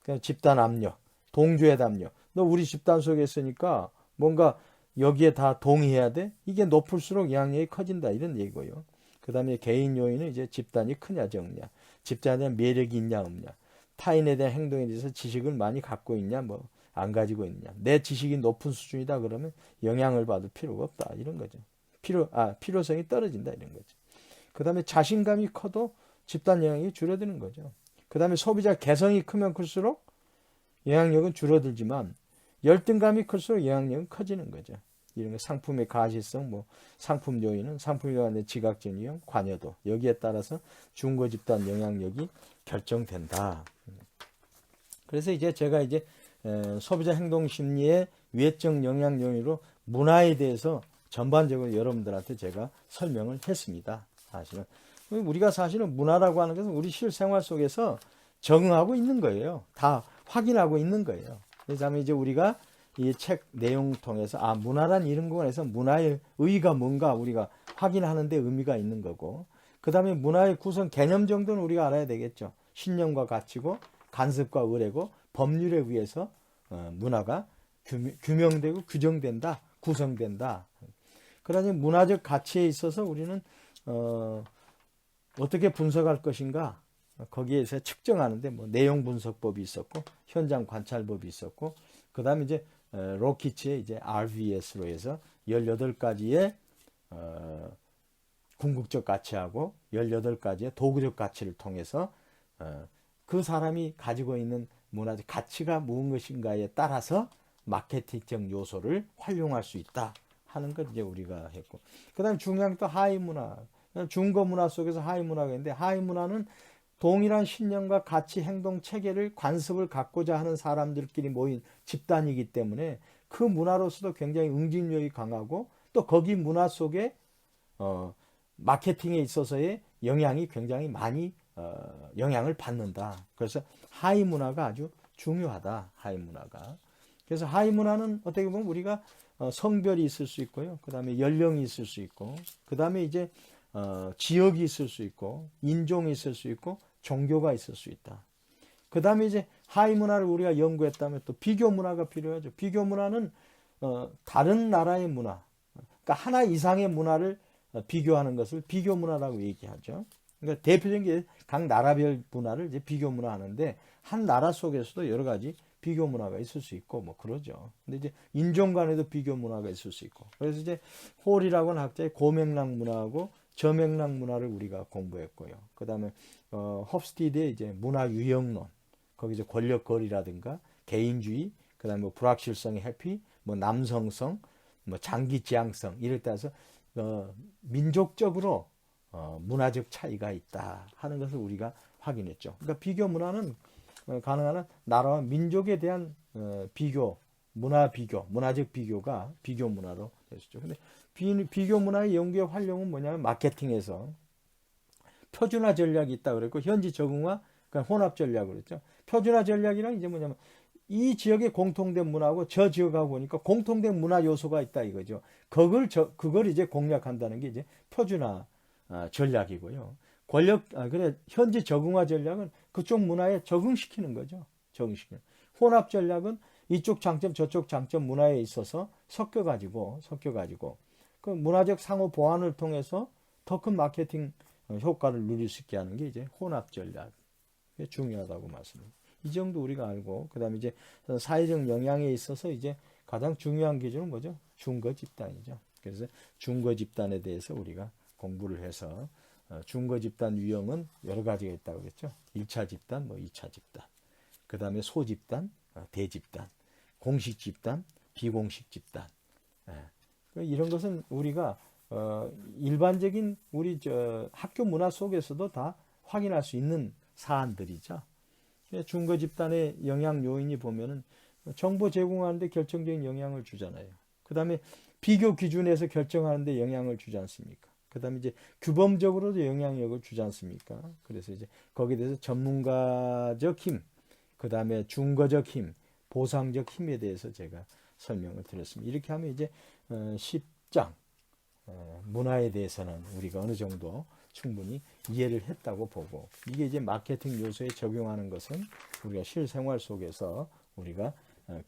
Speaker 1: 그러니까 집단 압력, 동조의 압력. 너 우리 집단 속에 있으니까 뭔가 여기에 다 동의해야 돼? 이게 높을수록 영향력이 커진다, 이런 얘기고요. 그 다음에 개인 요인은 이제 집단이 크냐 적냐, 집단에 대한 매력이 있냐 없냐, 타인에 대한 행동에 대해서 지식을 많이 갖고 있냐 뭐 안 가지고 있냐, 내 지식이 높은 수준이다 그러면 영향을 받을 필요가 없다, 이런 거죠. 필요성이 떨어진다, 이런 거죠. 그 다음에 자신감이 커도 집단 영향이 줄어드는 거죠. 그 다음에 소비자 개성이 크면 클수록 영향력은 줄어들지만 열등감이 클수록 영향력은 커지는 거죠. 이런 거 상품의 가시성, 뭐 상품 요인은 상품 요인의 지각적 위험, 관여도, 여기에 따라서 중고 집단 영향력이 결정된다. 그래서 이제 제가 이제 소비자 행동 심리의 외적 영향 요인으로 문화에 대해서 전반적으로 여러분들한테 제가 설명을 했습니다. 사실은 우리가 사실은 문화라고 하는 것은 우리 실생활 속에서 적응하고 있는 거예요. 다 확인하고 있는 거예요. 그래서 이제 우리가 이 책 내용 통해서 문화란 이런 거에서 문화의 의의가 뭔가 우리가 확인하는 데 의미가 있는 거고, 그 다음에 문화의 구성 개념 정도는 우리가 알아야 되겠죠. 신념과 가치고 간섭과 의례고 법률에 의해서 문화가 규명되고 규정된다, 구성된다. 그러니 문화적 가치에 있어서 우리는 어떻게 분석할 것인가, 거기에서 측정하는데 뭐 내용 분석법이 있었고 현장 관찰법이 있었고, 그 다음에 이제 로키치의 이제 RVS로 해서 18가지의 궁극적 가치하고 18가지의 도구적 가치를 통해서 그 사람이 가지고 있는 문화적 가치가 무슨 것인가에 따라서 마케팅적 요소를 활용할 수 있다 하는 것 이제 우리가 했고, 그다음 중요한 또 하위 문화, 중거 문화 속에서 하위 문화가 있는데, 하위 문화는 동일한 신념과 가치, 행동, 체계를 관습을 갖고자 하는 사람들끼리 모인 집단이기 때문에 그 문화로서도 굉장히 응집력이 강하고, 또 거기 문화 속에 마케팅에 있어서의 영향이 굉장히 많이 영향을 받는다. 그래서 하위 문화가 아주 중요하다. 하위 문화가. 그래서 하위 문화는 어떻게 보면 우리가 성별이 있을 수 있고요. 그 다음에 연령이 있을 수 있고, 그 다음에 이제 지역이 있을 수 있고, 인종이 있을 수 있고, 종교가 있을 수 있다. 그 다음에 이제 하위 문화를 우리가 연구했다면 또 비교 문화가 필요하죠. 비교 문화는 다른 나라의 문화, 그러니까 하나 이상의 문화를 비교하는 것을 비교 문화라고 얘기하죠. 그러니까 대표적인 게 각 나라별 문화를 이제 비교 문화 하는데, 한 나라 속에서도 여러 가지 비교 문화가 있을 수 있고 뭐 그러죠. 근데 이제 인종 간에도 비교 문화가 있을 수 있고, 그래서 이제 홀이라고 하는 학자의 고맥락 문화하고 저맥락 문화를 우리가 공부했고요. 그 다음에 홉스티드의 이제 문화 유형론, 거기서 권력 거리라든가 개인주의, 그 다음에 뭐 불확실성의 회피, 뭐 남성성, 뭐 장기 지향성 이럴 때서 민족적으로 문화적 차이가 있다 하는 것을 우리가 확인했죠. 그러니까 비교 문화는 가능한 한 나라와 민족에 대한 비교, 문화적 비교가 비교 문화로 됐죠. 근데 비교 문화의 연구의 활용은 뭐냐면 마케팅에서 표준화 전략이 있다 그랬고, 현지 적응화, 그러니까 혼합 전략을 그랬죠. 표준화 전략이란 이제 뭐냐면 이 지역의 공통된 문화하고 저 지역하고 보니까 공통된 문화 요소가 있다 이거죠. 그걸 이제 공략한다는 게 이제 표준화 전략이고요. 그래 현지 적응화 전략은 그쪽 문화에 적응시키는 거죠. 적응시키는. 혼합 전략은 이쪽 장점 저쪽 장점 문화에 있어서 섞여가지고 그 문화적 상호 보완을 통해서 더 큰 마케팅 효과를 누릴 수 있게 하는 게 이제 혼합 전략. 중요하다고 말씀드립니다. 이 정도 우리가 알고, 그 다음에 이제 사회적 영향에 있어서 이제 가장 중요한 기준은 뭐죠? 중거 집단이죠. 그래서 중거 집단에 대해서 우리가 공부를 해서 중거 집단 유형은 여러 가지가 있다고 그랬죠. 1차 집단, 뭐 2차 집단, 그 다음에 소집단, 대집단, 공식 집단, 비공식 집단. 이런 것은 우리가 일반적인 우리 학교 문화 속에서도 다 확인할 수 있는 사안들이죠. 중거 집단의 영향 요인이 보면은 정보 제공하는데 결정적인 영향을 주잖아요. 그 다음에 비교 기준에서 결정하는데 영향을 주지 않습니까? 그 다음에 이제 규범적으로도 영향력을 주지 않습니까? 그래서 이제 거기에 대해서 전문가적 힘, 그 다음에 중거적 힘, 보상적 힘에 대해서 제가 설명을 드렸습니다. 이렇게 하면 이제 10장 문화에 대해서는 우리가 어느 정도 충분히 이해를 했다고 보고, 이게 이제 마케팅 요소에 적용하는 것은 우리가 실생활 속에서 우리가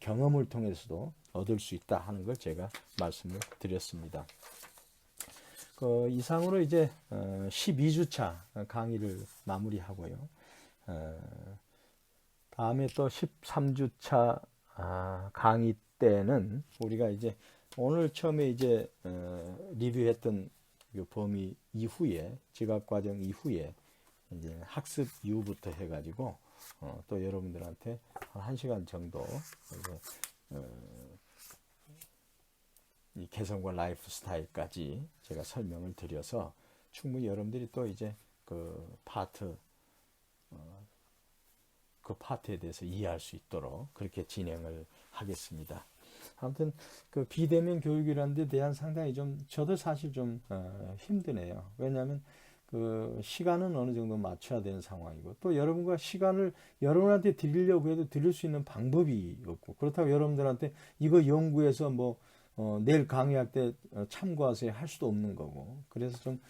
Speaker 1: 경험을 통해서도 얻을 수 있다 하는 걸 제가 말씀을 드렸습니다. 이상으로 이제 12주차 강의를 마무리하고요. 다음에 또 13주차 강의 때는 우리가 이제 오늘 처음에 이제 리뷰했던 이 범위 이후에, 지각과정 이후에 이제 학습 이후부터 해가지고 또 여러분들한테 한 1시간 정도 이 개성과 라이프 스타일까지 제가 설명을 드려서 충분히 여러분들이 또 이제 그 파트에 대해서 이해할 수 있도록 그렇게 진행을 하겠습니다. 아무튼 그 비대면 교육이라는 데 대한 상당히 좀 저도 사실 좀 힘드네요. 왜냐하면 그 시간은 어느 정도 맞춰야 되는 상황이고, 또 여러분과 시간을 여러분한테 드리려고 해도 드릴 수 있는 방법이 없고, 그렇다고 여러분들한테 이거 연구해서 뭐 내일 강의할 때 참고하세요 할 수도 없는 거고, 그래서 좀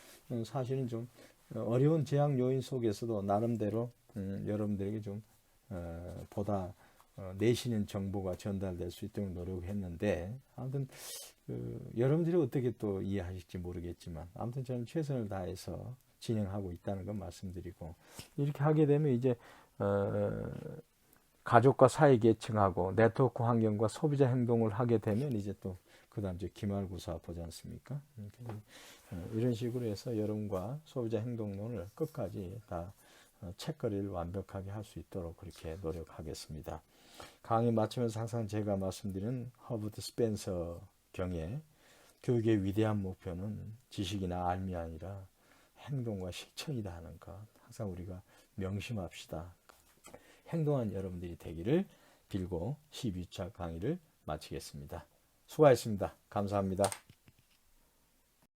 Speaker 1: 사실은 좀 어려운 제약 요인 속에서도 나름대로 여러분들에게 좀 보다 내시는 정보가 전달될 수 있도록 노력했는데, 아무튼 여러분들이 어떻게 또 이해하실지 모르겠지만, 아무튼 저는 최선을 다해서 진행하고 있다는 건 말씀드리고, 이렇게 하게 되면 이제 가족과 사회 계층하고 네트워크 환경과 소비자 행동을 하게 되면 이제 또 그다음 이제 기말고사 보지 않습니까? 이런 식으로 해서 여러분과 소비자 행동론을 끝까지 다 책거리를 완벽하게 할 수 있도록 그렇게 노력하겠습니다. 강의 마치면서 항상 제가 말씀드리는 허버트 스펜서 경의 교육의 위대한 목표는 지식이나 알미 아니라 행동과 실천이다 하는 것, 항상 우리가 명심합시다. 행동한 여러분들이 되기를 빌고 12차 강의를 마치겠습니다. 수고하셨습니다. 감사합니다.